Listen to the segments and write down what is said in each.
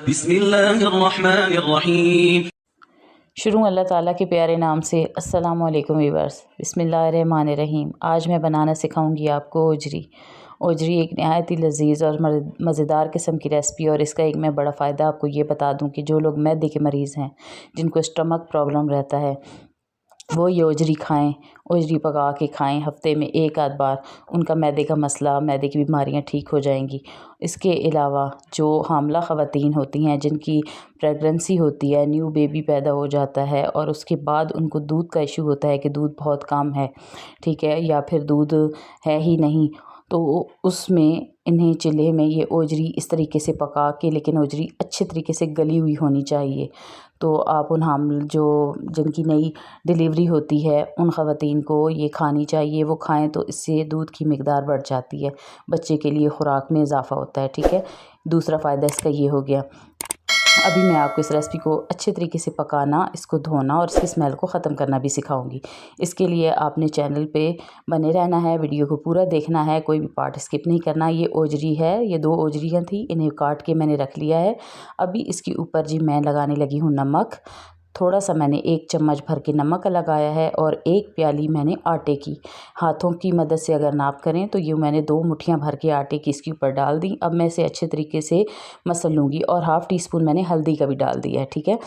बिस्मिल्लाहिर्रहमानिर्रहीम। शुरू अल्लाह ताला के प्यारे नाम से। अस्सलामु अलैकुम वीवर्स। बिस्मिल्लाहिर्रहमानिर्रहीम। आज मैं बनाना सिखाऊंगी आपको ओजरी। ओजरी एक नहायत ही लजीज़ और मज़ेदार किस्म की रेसिपी, और इसका एक मैं बड़ा फ़ायदा आपको ये बता दूं कि जो लोग मैदे के मरीज़ हैं, जिनको स्टमक प्रॉब्लम रहता है, वो ये ओजरी खाएं। ओजरी पका के खाएं हफ्ते में एक आध बार। उनका मैदे का मसला, मैदे की बीमारियां ठीक हो जाएंगी। इसके अलावा जो हामला ख़वातीन होती हैं, जिनकी प्रेगनेंसी होती है, न्यू बेबी पैदा हो जाता है और उसके बाद उनको दूध का इशू होता है कि दूध बहुत कम है, ठीक है, या फिर दूध है ही नहीं, तो उसमें इन्हें चूल्हे में ये ओजरी इस तरीके से पका के, लेकिन ओजरी अच्छे तरीके से गली हुई होनी चाहिए। तो आप उन जिनकी नई डिलीवरी होती है, उन ख़वातीन को ये खानी चाहिए। वो खाएं तो इससे दूध की मिकदार बढ़ जाती है, बच्चे के लिए ख़ुराक में इजाफ़ा होता है, ठीक है। दूसरा फ़ायदा इसका ये हो गया। अभी मैं आपको इस रेसिपी को अच्छे तरीके से पकाना, इसको धोना और इसकी स्मेल को ख़त्म करना भी सिखाऊंगी। इसके लिए आपने चैनल पे बने रहना है, वीडियो को पूरा देखना है, कोई भी पार्ट स्किप नहीं करना। ये ओजरी है, ये 2 ओजरियाँ थी, इन्हें काट के मैंने रख लिया है। अभी इसके ऊपर जी मैं लगाने लगी हूँ नमक। थोड़ा सा मैंने 1 चम्मच भर के नमक लगाया है और 1 प्याली मैंने आटे की, हाथों की मदद से अगर नाप करें तो ये मैंने 2 मुट्ठियाँ भर के आटे की इसके ऊपर डाल दी। अब मैं इसे अच्छे तरीके से मसल लूँगी और हाफ़ टी स्पून मैंने हल्दी का भी डाल दिया है, ठीक है।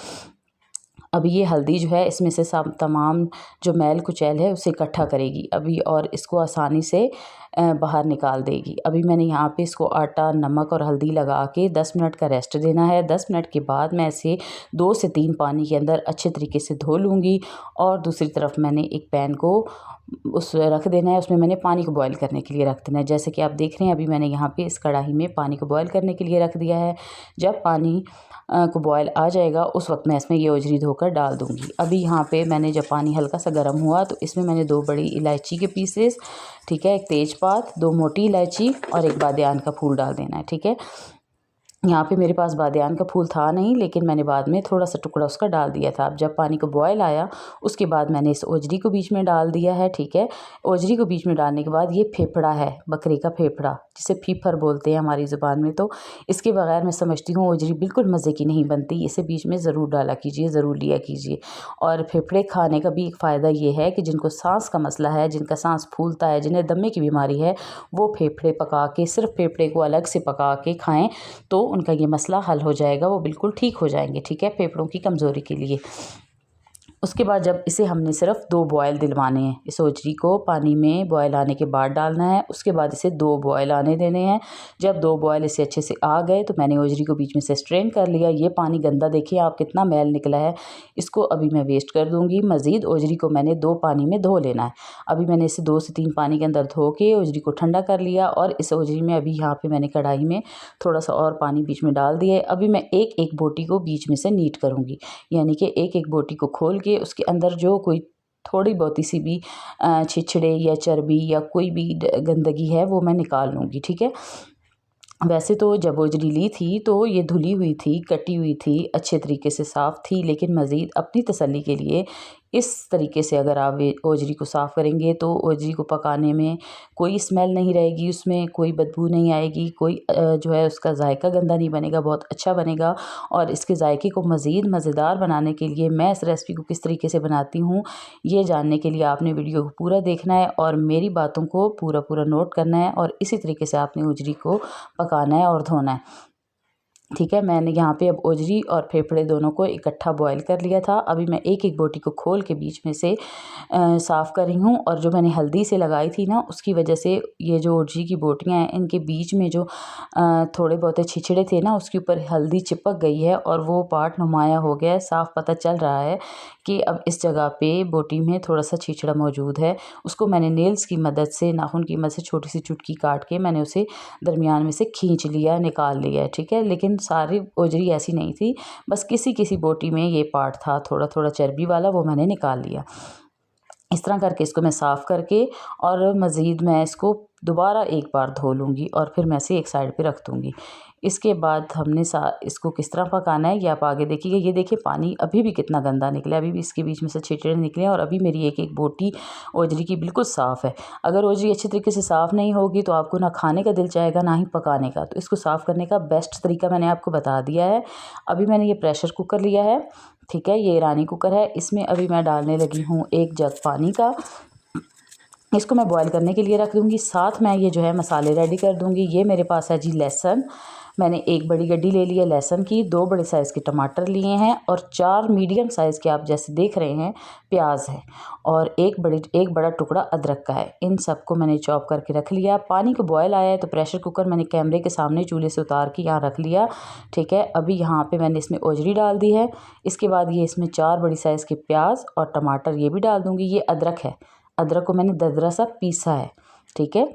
अब ये हल्दी जो है इसमें से सब तमाम जो मैल कुचैल है उसे इकट्ठा करेगी अभी, और इसको आसानी से बाहर निकाल देगी। अभी मैंने यहाँ पे इसको आटा, नमक और हल्दी लगा के 10 मिनट का रेस्ट देना है। 10 मिनट के बाद मैं इसे 2 से 3 पानी के अंदर अच्छे तरीके से धो लूँगी। और दूसरी तरफ मैंने एक पैन को उस रख देना है, उसमें मैंने पानी को बॉईल करने के लिए रख देना है। जैसे कि आप देख रहे हैं, अभी मैंने यहाँ पे इस कढ़ाई में पानी को बॉईल करने के लिए रख दिया है। जब पानी को बॉयल आ जाएगा, उस वक्त मैं इसमें ये ओजरी धोकर डाल दूँगी। अभी यहाँ पे मैंने जब पानी हल्का सा गर्म हुआ तो इसमें मैंने 2 बड़ी इलायची के पीसेस, ठीक है, 1 तेज़पात, 2 मोटी इलायची और 1 बादियान का फूल डाल देना है, ठीक है। यहाँ पे मेरे पास बादियान का फूल था नहीं, लेकिन मैंने बाद में थोड़ा सा टुकड़ा उसका डाल दिया था। अब जब पानी को बॉयल आया, उसके बाद मैंने इस ओजरी को बीच में डाल दिया है, ठीक है। ओजरी को बीच में डालने के बाद ये फेफड़ा है, बकरे का फेफड़ा, जिसे फीफर बोलते हैं हमारी ज़ुबान में। तो इसके बगैर मैं समझती हूँ ओजरी बिल्कुल मज़े की नहीं बनती। इसे बीच में ज़रूर डाला कीजिए, ज़रूर लिया कीजिए। और फेफड़े खाने का भी एक फ़ायदा ये है कि जिनको सांस का मसला है, जिनका सांस फूलता है, जिन्हें दमे की बीमारी है, वो फेफड़े पका के, सिर्फ फेफड़े को अलग से पका के खाएँ तो उनका ये मसला हल हो जाएगा, वो बिल्कुल ठीक हो जाएंगे, ठीक है, फेफड़ों की कमज़ोरी के लिए। उसके बाद जब इसे हमने सिर्फ 2 बॉयल दिलवाने हैं, इस ओजरी को पानी में बॉयल आने के बाद डालना है। उसके बाद इसे 2 बॉयल आने देने हैं। जब 2 बॉयल इसे अच्छे से आ गए तो मैंने ओजरी को बीच में से स्ट्रेन कर लिया। ये पानी गंदा देखिए आप कितना मैल निकला है, इसको अभी मैं वेस्ट कर दूँगी। मज़ीद ओजरी को मैंने 2 पानी में धो लेना है। अभी मैंने इसे 2 से 3 पानी के अंदर धो के ओजरी को ठंडा कर लिया, और इस ओजरी में अभी यहाँ पर मैंने कढ़ाई में थोड़ा सा और पानी बीच में डाल दिया। अभी मैं एक एक बोटी को बीच में से नीट करूँगी, यानी कि एक एक बोटी को खोल के उसके अंदर जो कोई थोड़ी बहुती सी भी छिछड़े या चर्बी या कोई भी गंदगी है वो मैं निकाल लूँगी, ठीक है। वैसे तो जब ओजरी ली थी तो ये धुली हुई थी, कटी हुई थी, अच्छे तरीके से साफ़ थी, लेकिन मज़ीद अपनी तसल्ली के लिए इस तरीके से अगर आप ओजरी को साफ़ करेंगे तो ओजरी को पकाने में कोई स्मेल नहीं रहेगी, उसमें कोई बदबू नहीं आएगी, कोई जो है उसका जायका गंदा नहीं बनेगा, बहुत अच्छा बनेगा। और इसके जायके को मज़ीद मज़ेदार बनाने के लिए मैं इस रेसिपी को किस तरीके से बनाती हूँ, ये जानने के लिए आपने वीडियो को पूरा देखना है और मेरी बातों को पूरा पूरा नोट करना है, और इसी तरीके से आपने ओजरी को पकाना है और धोना है, ठीक है। मैंने यहाँ पे अब ओजरी और फेफड़े दोनों को इकट्ठा बॉईल कर लिया था। अभी मैं एक एक बोटी को खोल के बीच में से साफ़ कर रही हूँ, और जो मैंने हल्दी से लगाई थी ना, उसकी वजह से ये जो ओजरी की बोटियाँ हैं, इनके बीच में जो थोड़े बहुत छिछड़े थे ना, उसके ऊपर हल्दी चिपक गई है और वो पार्ट नुमाया हो गया है। साफ़ पता चल रहा है कि अब इस जगह पे बोटी में थोड़ा सा छिछड़ा मौजूद है। उसको मैंने नेल्स की मदद से, नाखून की मदद से छोटी सी चुटकी काट के मैंने उसे दरमियान में से खींच लिया, निकाल लिया है, ठीक है। लेकिन सारी ओजरी ऐसी नहीं थी, बस किसी किसी बोटी में ये पार्ट था थोड़ा थोड़ा चर्बी वाला, वो मैंने निकाल लिया। इस तरह करके इसको मैं साफ़ करके और मज़ीद मैं इसको दोबारा एक बार धो लूँगी और फिर मैं इसे एक साइड पे रख दूँगी। इसके बाद हमने इसको किस तरह पकाना है ये आप आगे देखिएगा। ये देखिए पानी अभी भी कितना गंदा निकला, अभी भी इसके बीच में से छिटरे निकले हैं और अभी मेरी एक एक बोटी ओजरी की बिल्कुल साफ़ है। अगर ओजरी अच्छी तरीके से साफ़ नहीं होगी तो आपको ना खाने का दिल चाहेगा ना ही पकाने का। तो इसको साफ़ करने का बेस्ट तरीका मैंने आपको बता दिया है। अभी मैंने ये प्रेशर कुकर लिया है, ठीक है, ये ईरानी कुकर है। इसमें अभी मैं डालने लगी हूँ 1 जग पानी का। इसको मैं बॉईल करने के लिए रख दूँगी। साथ मैं ये जो है मसाले रेडी कर दूँगी। ये मेरे पास है जी लहसुन, मैंने 1 बड़ी गड्डी ले ली है लहसुन की, 2 बड़े साइज़ के टमाटर लिए हैं और 4 मीडियम साइज़ के आप जैसे देख रहे हैं प्याज है और एक बड़ा टुकड़ा अदरक का है। इन सबको मैंने चॉप करके रख लिया। पानी को बॉयल आया है तो प्रेशर कुकर मैंने कैमरे के सामने चूल्हे से उतार के यहाँ रख लिया, ठीक है। अभी यहाँ पे मैंने इसमें ओजरी डाल दी है। इसके बाद ये इसमें 4 बड़ी साइज़ के प्याज और टमाटर ये भी डाल दूँगी। ये अदरक है, अदरक को मैंने दरदरा सा पीसा है, ठीक है,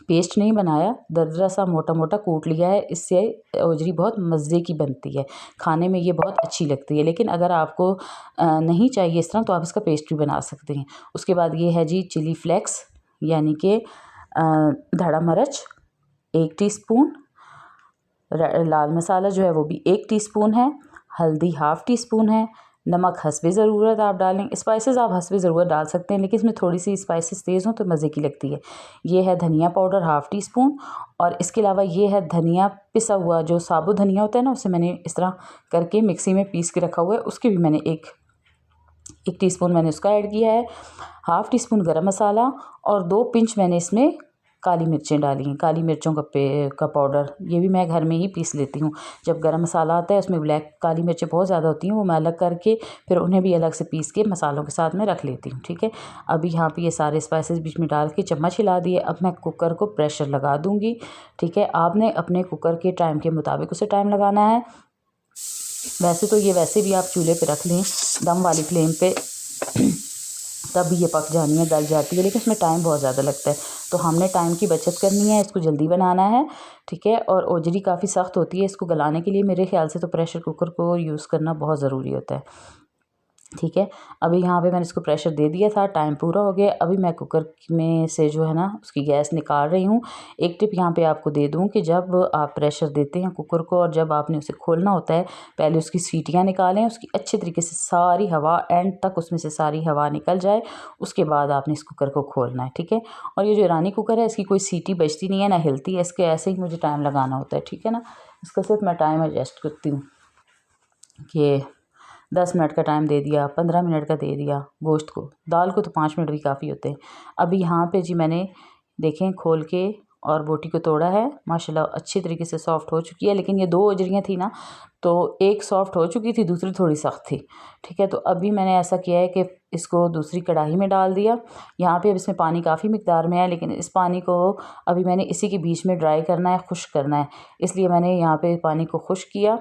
पेस्ट नहीं बनाया, दरदरा सा मोटा मोटा कूट लिया है। इससे ओजरी बहुत मज़े की बनती है, खाने में ये बहुत अच्छी लगती है। लेकिन अगर आपको नहीं चाहिए इस तरह तो आप इसका पेस्ट भी बना सकते हैं। उसके बाद ये है जी चिली फ्लेक्स यानी कि धड़ा मिर्च 1 टीस्पून, लाल मसाला जो है वो भी 1 टीस्पून है, हल्दी 1/2 टीस्पून है, नमक हस्बे ज़रूरत आप डालें। स्पाइसेस आप हस्बे ज़रूरत डाल सकते हैं लेकिन इसमें थोड़ी सी स्पाइसेस तेज़ हों तो मज़े की लगती है। ये है धनिया पाउडर 1/2 टीस्पून और इसके अलावा ये है धनिया पिसा हुआ, जो साबुत धनिया होता है ना, उसे मैंने इस तरह करके मिक्सी में पीस के रखा हुआ है, उसके भी मैंने एक टीस्पून मैंने उसका ऐड किया है। 1/2 टीस्पून गरम मसाला और 2 पिंच मैंने इसमें काली मिर्चें डाली हैं, काली मिर्चों का पाउडर, ये भी मैं घर में ही पीस लेती हूँ। जब गरम मसाला आता है उसमें ब्लैक काली मिर्चें बहुत ज़्यादा होती हैं, वो मैं अलग करके फिर उन्हें भी अलग से पीस के मसालों के साथ में रख लेती हूँ, ठीक है। अभी यहाँ पे ये सारे स्पाइसेस बीच में डाल के चम्मच हिला दिए। अब मैं कुकर को प्रेशर लगा दूँगी, ठीक है। आपने अपने कुकर के टाइम के मुताबिक उसे टाइम लगाना है। वैसे तो ये वैसे भी आप चूल्हे पे रख लें दम वाली फ्लेम पे तब भी ये पक जानी है, गल जाती है, लेकिन इसमें टाइम बहुत ज़्यादा लगता है। तो हमने टाइम की बचत करनी है, इसको जल्दी बनाना है, ठीक है। और ओजरी काफ़ी सख्त होती है, इसको गलाने के लिए मेरे ख्याल से तो प्रेशर कुकर को यूज़ करना बहुत ज़रूरी होता है, ठीक है। अभी यहाँ पे मैंने इसको प्रेशर दे दिया था, टाइम पूरा हो गया। अभी मैं कुकर में से जो है ना उसकी गैस निकाल रही हूँ। एक टिप यहाँ पे आपको दे दूँ कि जब आप प्रेशर देते हैं कुकर को और जब आपने उसे खोलना होता है, पहले उसकी सीटियाँ निकालें, उसकी अच्छे तरीके से सारी हवा एंड तक उसमें से सारी हवा निकल जाए, उसके बाद आपने इस कुकर को खोलना है, ठीक है। और ये जो ईरानी कुकर है इसकी कोई सीटी बजती नहीं है ना हिलती है, इसके ऐसे ही मुझे टाइम लगाना होता है, ठीक है ना। इसका सिर्फ मैं टाइम एडजस्ट करती हूँ कि 10 मिनट का टाइम दे दिया, 15 मिनट का दे दिया गोश्त को, दाल को तो 5 मिनट भी काफ़ी होते हैं। अभी यहाँ पे जी मैंने देखें खोल के और बोटी को तोड़ा है, माशाल्लाह अच्छी तरीके से सॉफ़्ट हो चुकी है। लेकिन ये 2 ओजरियाँ थी ना, तो एक सॉफ़्ट हो चुकी थी, दूसरी थोड़ी सख्त थी, ठीक है। तो अभी मैंने ऐसा किया है कि इसको दूसरी कढ़ाई में डाल दिया। यहाँ पे अब इसमें पानी काफ़ी मिकदार में है, लेकिन इस पानी को अभी मैंने इसी के बीच में ड्राई करना है, खुश्क करना है, इसलिए मैंने यहाँ पे पानी को खुश्क किया।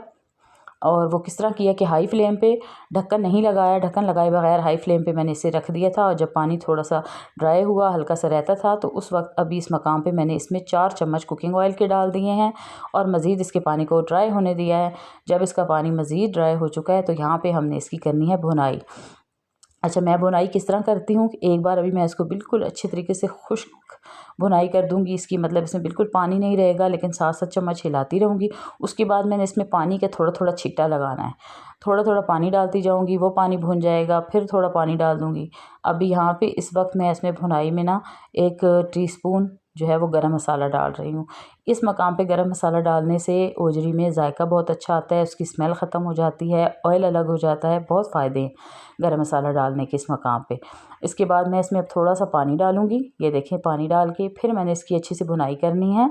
और वो किस तरह किया कि हाई फ्लेम पे ढक्कन नहीं लगाया, ढक्कन लगाए बगैर हाई फ्लेम पे मैंने इसे रख दिया था। और जब पानी थोड़ा सा ड्राई हुआ, हल्का सा रहता था, तो उस वक्त अभी इस मकाम पे मैंने इसमें 4 चम्मच कुकिंग ऑयल के डाल दिए हैं और मज़ीद इसके पानी को ड्राई होने दिया है। जब इसका पानी मज़ीद ड्राई हो चुका है तो यहाँ पर हमने इसकी करनी है भुनाई। अच्छा, मैं भुनाई किस तरह करती हूँ कि एक बार अभी मैं इसको बिल्कुल अच्छे तरीके से खुश्क भुनाई कर दूँगी इसकी, मतलब इसमें बिल्कुल पानी नहीं रहेगा, लेकिन साथ साथ चम्मच हिलाती रहूँगी। उसके बाद मैंने इसमें पानी का थोड़ा थोड़ा छींटा लगाना है, थोड़ा थोड़ा पानी डालती जाऊँगी, वो पानी भुन जाएगा, फिर थोड़ा पानी डाल दूँगी। अभी यहाँ पे इस वक्त मैं इसमें भुनाई में ना 1 टीस्पून जो है वो गरम मसाला डाल रही हूँ। इस मकाम पे गरम मसाला डालने से ओजरी में जायका बहुत अच्छा आता है, उसकी स्मेल ख़त्म हो जाती है, ऑयल अलग हो जाता है, बहुत फ़ायदे हैं गरम मसाला डालने के इस मकाम पे। इसके बाद मैं इसमें अब थोड़ा सा पानी डालूँगी, ये देखें पानी डाल के फिर मैंने इसकी अच्छी से भुनाई करनी है।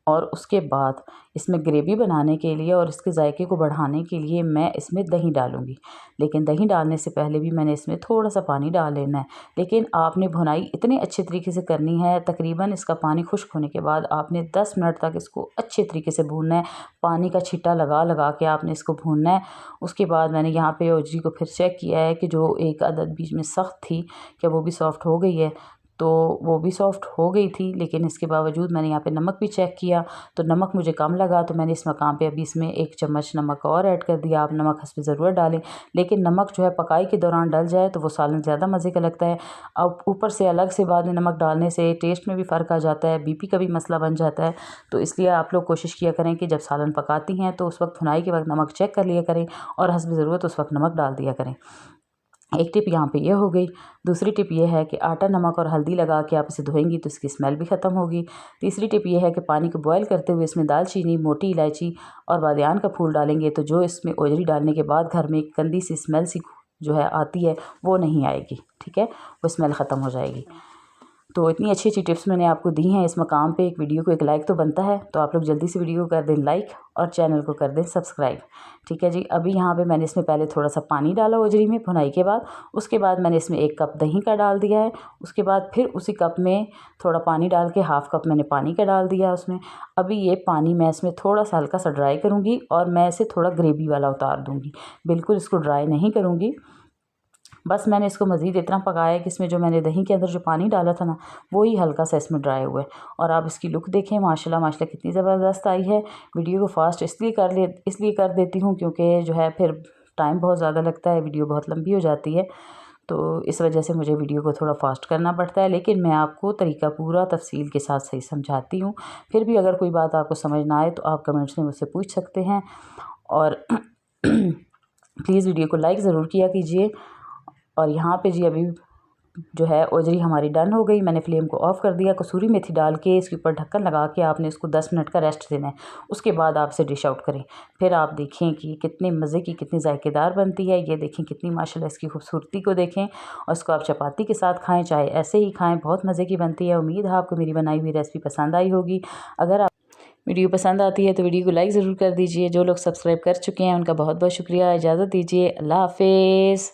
और उसके बाद इसमें ग्रेवी बनाने के लिए और इसके जायके को बढ़ाने के लिए मैं इसमें दही डालूँगी, लेकिन दही डालने से पहले भी मैंने इसमें थोड़ा सा पानी डाल लेना है। लेकिन आपने भुनाई इतने अच्छे तरीके से करनी है, तकरीबन इसका पानी खुश्क होने के बाद आपने 10 मिनट तक इसको अच्छे तरीके से भूनना है, पानी का छिट्टा लगा लगा के आपने इसको भूनना है। उसके बाद मैंने यहाँ पे ओजरी को फिर चेक किया है कि जो एक अदद बीच में सख्त थी क्या वो भी सॉफ्ट हो गई है। तो वो भी सॉफ़्ट हो गई थी। लेकिन इसके बावजूद मैंने यहाँ पे नमक भी चेक किया तो नमक मुझे कम लगा, तो मैंने इस मकाम पे अभी इसमें 1 चम्मच नमक और ऐड कर दिया। आप नमक हस्ब ज़रूरत डालें, लेकिन नमक जो है पकाई के दौरान डल जाए तो वो सालन ज़्यादा मज़े का लगता है। अब ऊपर से अलग से बाद में नमक डालने से टेस्ट में भी फ़र्क आ जाता है, बीपी का भी मसला बन जाता है। तो इसलिए आप लोग कोशिश किया करें कि जब सालन पकाती हैं तो उस वक्त भुनाई के वक्त नमक चेक कर लिया करें और हस्ब ज़रूरत उस वक्त नमक डाल दिया करें। एक टिप यहाँ पे ये हो गई। दूसरी टिप ये है कि आटा, नमक और हल्दी लगा के आप इसे धोएंगी तो इसकी स्मेल भी ख़त्म होगी। तीसरी टिप ये है कि पानी को बॉयल करते हुए इसमें दालचीनी, मोटी इलायची और बादियान का फूल डालेंगे तो जो इसमें ओजरी डालने के बाद घर में एक गंदी सी स्मेल सी जो है आती है वो नहीं आएगी, ठीक है, वो स्मेल ख़त्म हो जाएगी। तो इतनी अच्छी अच्छी टिप्स मैंने आपको दी हैं। इस मकाम पे एक वीडियो को एक लाइक तो बनता है, तो आप लोग जल्दी से वीडियो को कर दें लाइक और चैनल को कर दें सब्सक्राइब, ठीक है जी। अभी यहाँ पे मैंने इसमें पहले थोड़ा सा पानी डाला ओजरी में भुनाई के बाद, उसके बाद मैंने इसमें 1 कप दही का डाल दिया है। उसके बाद फिर उसी कप में थोड़ा पानी डाल के हाफ़ कप मैंने पानी का डाल दिया उसमें। अभी ये पानी मैं इसमें थोड़ा सा हल्का सा ड्राई करूँगी और मैं इसे थोड़ा ग्रेवी वाला उतार दूँगी, बिल्कुल इसको ड्राई नहीं करूँगी। बस मैंने इसको मज़ीद इतना पकाया कि इसमें जो मैंने दही के अंदर जो पानी डाला था ना वो ही हल्का सा इसमें ड्राई हुआ है। और आप इसकी लुक देखें, माशाल्लाह माशाल्लाह कितनी ज़बरदस्त आई है। वीडियो को फास्ट इसलिए कर देती हूँ क्योंकि जो है फिर टाइम बहुत ज़्यादा लगता है, वीडियो बहुत लंबी हो जाती है, तो इस वजह से मुझे वीडियो को थोड़ा फास्ट करना पड़ता है। लेकिन मैं आपको तरीका पूरा तफसील के साथ सही समझाती हूँ। फिर भी अगर कोई बात आपको समझ ना आए तो आप कमेंट्स में मुझसे पूछ सकते हैं। और प्लीज़ वीडियो को लाइक ज़रूर किया कीजिए। और यहाँ पे जी अभी जो है ओजरी हमारी डन हो गई। मैंने फ्लेम को ऑफ़ कर दिया। कसूरी मेथी डाल के इसके ऊपर ढक्कन लगा के आपने इसको 10 मिनट का रेस्ट देना है। उसके बाद आप इसे डिश आउट करें। फिर आप देखें कि कितने मज़े की, कितनी जायकेदार बनती है। ये देखें कितनी माशाल्लाह इसकी खूबसूरती को देखें। और इसको आप चपाती के साथ खाएँ, चाहे ऐसे ही खाएँ, बहुत मज़े की बनती है। उम्मीद है आपको मेरी बनाई हुई रेसिपी पसंद आई होगी। अगर आप वीडियो पसंद आती है तो वीडियो को लाइक ज़रूर कर दीजिए। जो लोग सब्सक्राइब कर चुके हैं उनका बहुत बहुत शुक्रिया। इजाज़त दीजिए, अल्लाह हाफ़िज़।